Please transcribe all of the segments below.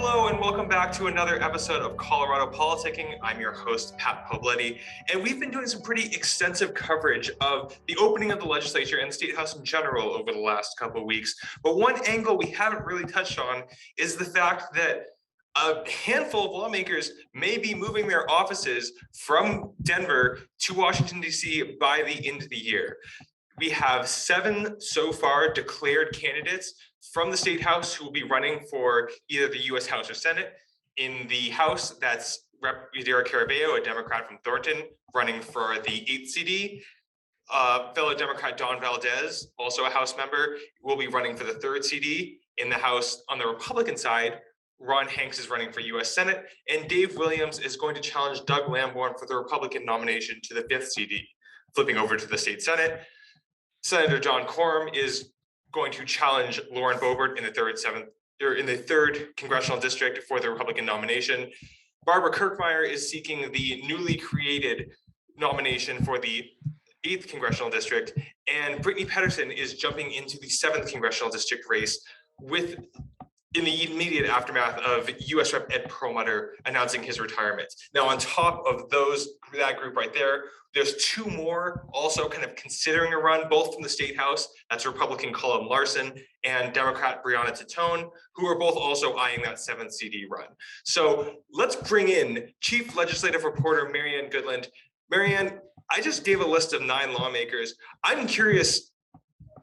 Hello and welcome back to another episode of Colorado Politicking. I'm your host, Pat Poblete, and we've been doing some pretty extensive coverage of the opening of the legislature and the State House in general over the last couple of weeks. But one angle we haven't really touched on is the fact that a handful of lawmakers may be moving their offices from Denver to Washington, D.C. by the end of the year. We have 7 so far declared candidates from the State House who will be running for either the U.S. House or Senate. In the House, that's Rep. Yadira Carabello, a Democrat from Thornton, running for the 8th CD. Fellow Democrat Don Valdez, also a House member, will be running for the 3rd CD. In the House, on the Republican side, Ron Hanks is running for U.S. Senate, and Dave Williams is going to challenge Doug Lamborn for the Republican nomination to the 5th CD. Flipping over to the State Senate, Senator John Quorum is going to challenge Lauren Boebert in the 3rd congressional district for the Republican nomination. Barbara Kirkmeyer is seeking the newly created nomination for the 8th congressional district, and Brittany Pedersen is jumping into the 7th congressional district race in the immediate aftermath of U.S. Rep. Ed Perlmutter announcing his retirement. Now, on top of that group right there, there's 2 more also kind of considering a run, both from the State House. That's Republican Colin Larson and Democrat Brianna Titone, who are both also eyeing that 7th CD run. So let's bring in Chief Legislative Reporter Marianne Goodland. Marianne, I just gave a list of 9 lawmakers. I'm curious,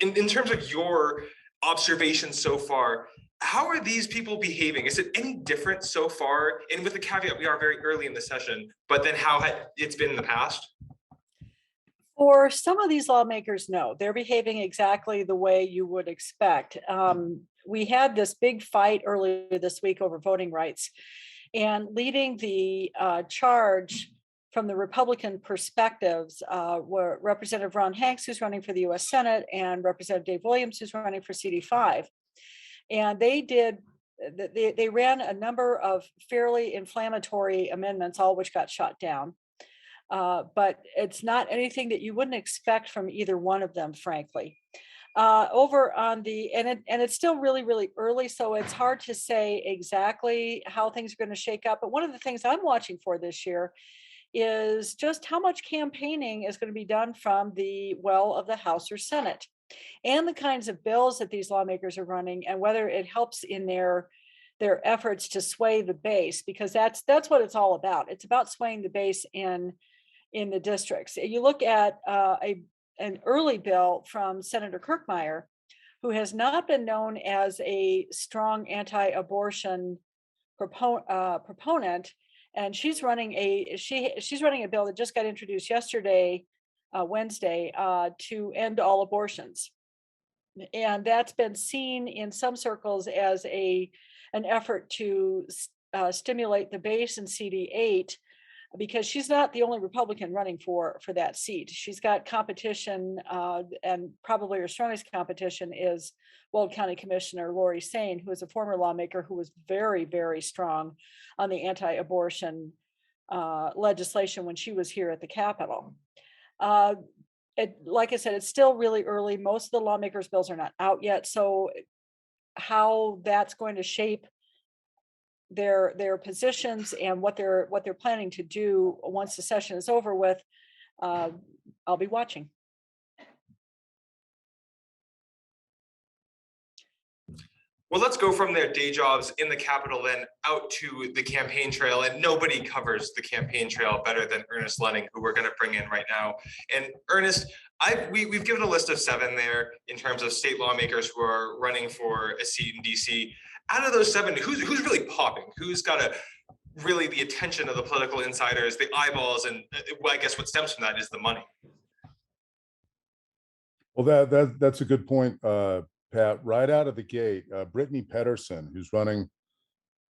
in terms of your observations so far, how are these people behaving? Is it any different so far? And with the caveat, we are very early in the session, but then how it's been in the past? For some of these lawmakers, no, they're behaving exactly the way you would expect. We had this big fight earlier this week over voting rights, and leading the charge from the Republican perspectives were Representative Ron Hanks, who's running for the U.S. Senate, and Representative Dave Williams, who's running for CD5. And they ran a number of fairly inflammatory amendments, all which got shot down. But it's not anything that you wouldn't expect from either one of them, frankly. Over on it's still really, really early, so it's hard to say exactly how things are going to shake up. But one of the things I'm watching for this year is just how much campaigning is going to be done from the well of the House or Senate, and the kinds of bills that these lawmakers are running, and whether it helps in their efforts to sway the base, because that's what it's all about. It's about swaying the base in the districts. You look at an early bill from Senator Kirkmeyer, who has not been known as a strong anti-abortion proponent, and she's running a bill that just got introduced yesterday, Wednesday, to end all abortions. And that's been seen in some circles as an effort to stimulate the base in CD8, because she's not the only Republican running for that seat. She's got competition, and probably her strongest competition is Weld County Commissioner Lori Sain, who is a former lawmaker who was very, very strong on the anti-abortion legislation when she was here at the Capitol. Like I said, it's still really early. Most of the lawmakers' bills are not out yet. So how that's going to shape their positions and what they're planning to do once the session is over with, I'll be watching. Well, let's go from their day jobs in the Capitol then out to the campaign trail, and nobody covers the campaign trail better than Ernest Luning, who we're going to bring in right now. And Ernest, we've given a list of 7 there in terms of state lawmakers who are running for a seat in DC. Out of those 7, who's really popping? Who's got really the attention of the political insiders, the eyeballs, and I guess what stems from that is the money. Well, that's a good point, Pat. Right out of the gate, Brittany Pedersen, who's running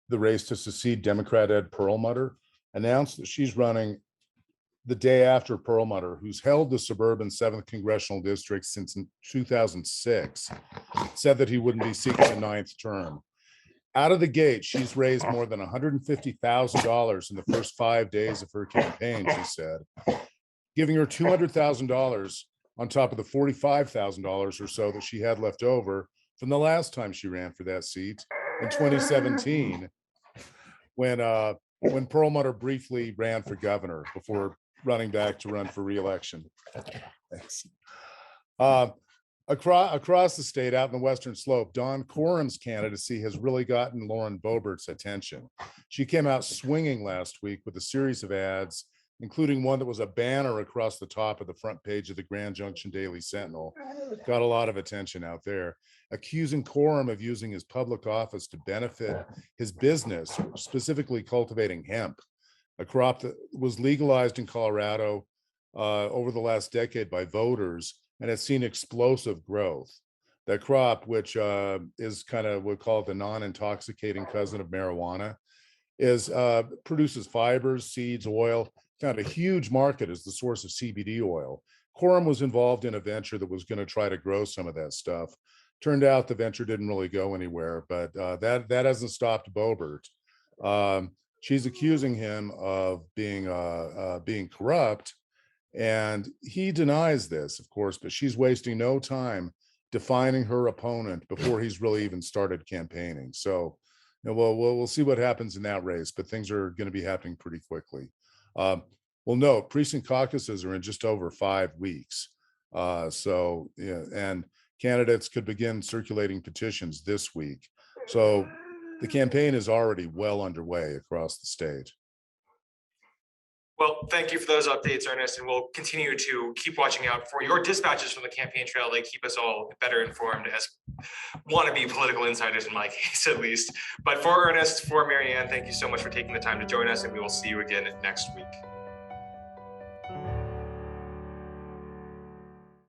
the race to succeed Democrat Ed Perlmutter, announced that she's running the day after Perlmutter, who's held the suburban 7th congressional district since 2006, said that he wouldn't be seeking a 9th term. Out of the gate, she's raised more than $150,000 in the first 5 days of her campaign, she said, giving her $200,000 on top of the $45,000 or so that she had left over from the last time she ran for that seat in 2017, when Perlmutter briefly ran for governor before running back to run for re-election. Thanks. Across the state, out in the Western Slope, Dawn Corum's candidacy has really gotten Lauren Boebert's attention. She came out swinging last week with a series of ads, including one that was a banner across the top of the front page of the Grand Junction Daily Sentinel. Got a lot of attention out there, accusing Corum of using his public office to benefit his business, specifically cultivating hemp, a crop that was legalized in Colorado over the last decade by voters, and has seen explosive growth. That crop, which is kind of, we'll call it the non-intoxicating cousin of marijuana, produces fibers, seeds, oil, found a huge market as the source of CBD oil. Corum was involved in a venture that was going to try to grow some of that stuff. Turned out the venture didn't really go anywhere, but that hasn't stopped Boebert. She's accusing him of being corrupt, and he denies this, of course, but she's wasting no time defining her opponent before he's really even started campaigning. So, we'll see what happens in that race, but things are going to be happening pretty quickly. Well, note, precinct caucuses are in just over 5 weeks. So, yeah, and candidates could begin circulating petitions this week. So the campaign is already well underway across the state. Well, thank you for those updates, Ernest, and we'll continue to keep watching out for your dispatches from the campaign trail. They keep us all better informed as wannabe political insiders, in my case, at least. But for Ernest, for Marianne, thank you so much for taking the time to join us, and we will see you again next week.